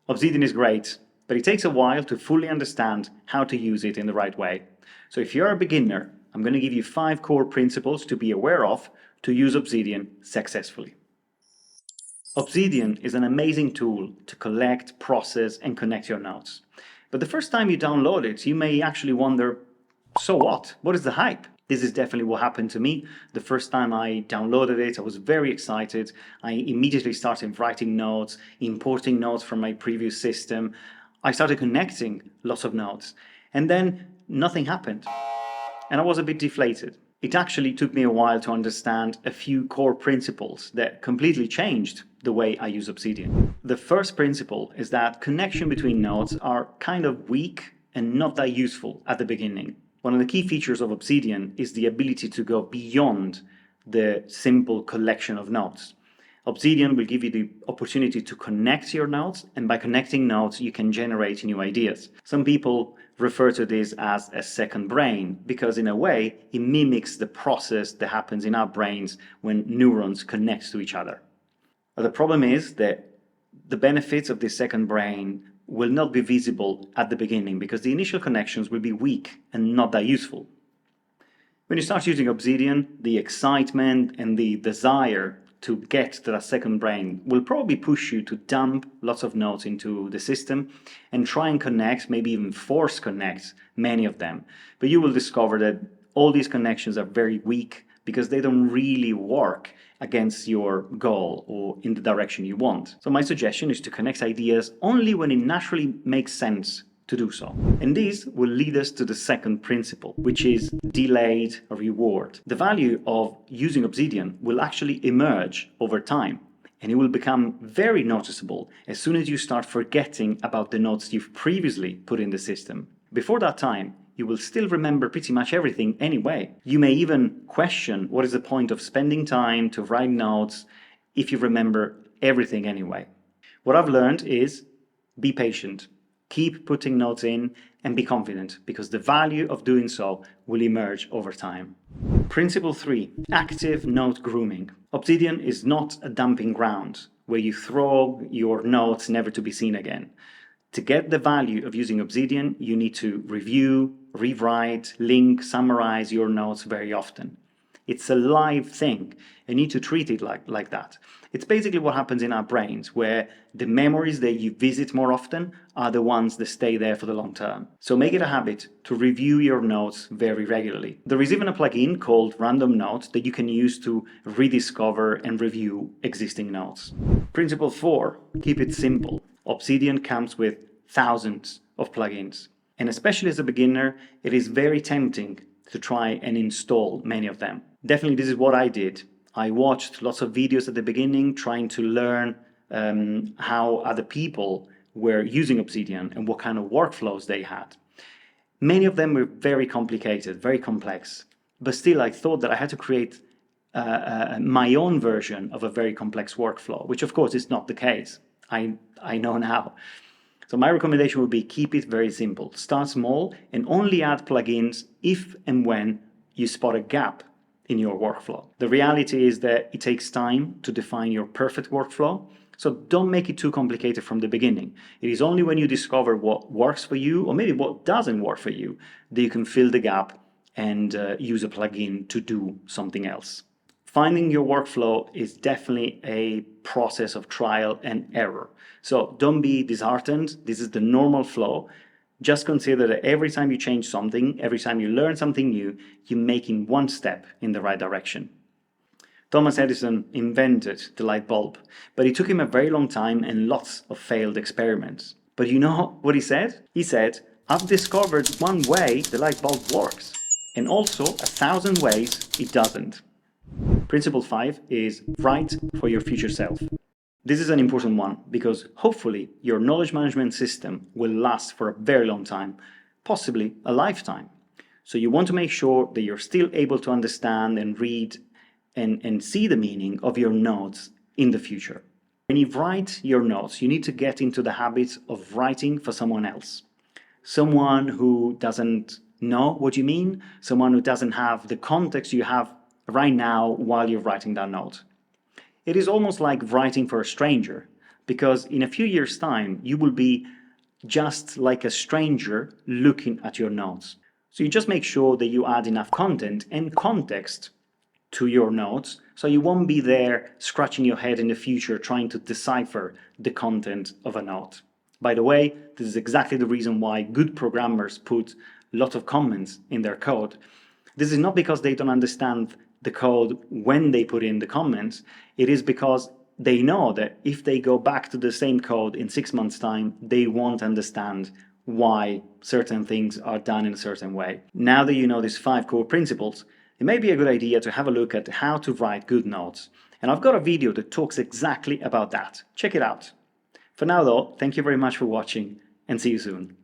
Obsidian is great, but it takes a while to fully understand how to use it in the right way. So if you're a beginner, I'm going to give you 5 core principles to be aware of to use Obsidian successfully. Obsidian is an amazing tool to collect, process, and connect your notes. But the first time you download it, you may actually wonder, so what? What is the hype? This is definitely what happened to me. The first time I downloaded it, I was very excited. I immediately started writing notes, importing notes from my previous system. I started connecting lots of notes. And then nothing happened. And I was a bit deflated. It actually took me a while to understand a few core principles that completely changed the way I use Obsidian. The first principle is that connection between nodes are kind of weak and not that useful at the beginning. One of the key features of Obsidian is the ability to go beyond the simple collection of nodes. Obsidian will give you the opportunity to connect your nodes, and by connecting nodes, you can generate new ideas. Some people refer to this as a second brain because, in a way, it mimics the process that happens in our brains when neurons connect to each other. But the problem is that the benefits of this second brain will not be visible at the beginning because the initial connections will be weak and not that useful. When you start using Obsidian, the excitement and the desire to get to that second brain will probably push you to dump lots of nodes into the system and try and connect, maybe even force connect many of them. But you will discover that all these connections are very weak because they don't really work against your goal or in the direction you want. So my suggestion is to connect ideas only when it naturally makes sense to do so. And this will lead us to the second principle, which is delayed reward. The value of using Obsidian will actually emerge over time, and it will become very noticeable as soon as you start forgetting about the notes you've previously put in the system. Before that time, you will still remember pretty much everything anyway. You may even question what is the point of spending time to write notes if you remember everything anyway. What I've learned is be patient. Keep putting notes in and be confident because the value of doing so will emerge over time. Principle 3. Active note grooming. Obsidian is not a dumping ground where you throw your notes never to be seen again. To get the value of using Obsidian, you need to review, rewrite, link, summarize your notes very often. It's a live thing. You need to treat it like that. It's basically what happens in our brains, where the memories that you visit more often are the ones that stay there for the long term. So make it a habit to review your notes very regularly. There is even a plugin called Random Notes that you can use to rediscover and review existing notes. Principle 4. Keep it simple. Obsidian comes with thousands of plugins. And especially as a beginner, it is very tempting to try and install many of them. Definitely this is what I did. I watched lots of videos at the beginning trying to learn how other people were using Obsidian and what kind of workflows they had. Many of them were very complicated, very complex, but still I thought that I had to create my own version of a very complex workflow, which of course is not the case. I know now. So my recommendation would be keep it very simple. Start small and only add plugins if and when you spot a gap in your workflow. The reality is that it takes time to define your perfect workflow, so don't make it too complicated from the beginning. It is only when you discover what works for you, or maybe what doesn't work for you, that you can fill the gap and use a plugin to do something else. Finding your workflow is definitely a process of trial and error. So don't be disheartened. This is the normal flow. Just consider that every time you change something, every time you learn something new, you're making one step in the right direction. Thomas Edison invented the light bulb, but it took him a very long time and lots of failed experiments. But you know what he said? He said, "I've discovered one way the light bulb works, and also 1,000 ways it doesn't." Principle 5 is write for your future self. This is an important one because hopefully your knowledge management system will last for a very long time, possibly a lifetime. So you want to make sure that you're still able to understand and read and see the meaning of your notes in the future. When you write your notes, you need to get into the habit of writing for someone else. Someone who doesn't know what you mean, someone who doesn't have the context you have right now while you're writing that note. It is almost like writing for a stranger, because in a few years' time, you will be just like a stranger looking at your notes. So you just make sure that you add enough content and context to your notes, so you won't be there scratching your head in the future trying to decipher the content of a note. By the way, this is exactly the reason why good programmers put a lot of comments in their code. This is not because they don't understand the code when they put in the comments, it is because they know that if they go back to the same code in 6 months' time, they won't understand why certain things are done in a certain way. Now that you know these 5 core principles, it may be a good idea to have a look at how to write good notes. And I've got a video that talks exactly about that. Check it out. For now though, thank you very much for watching and see you soon.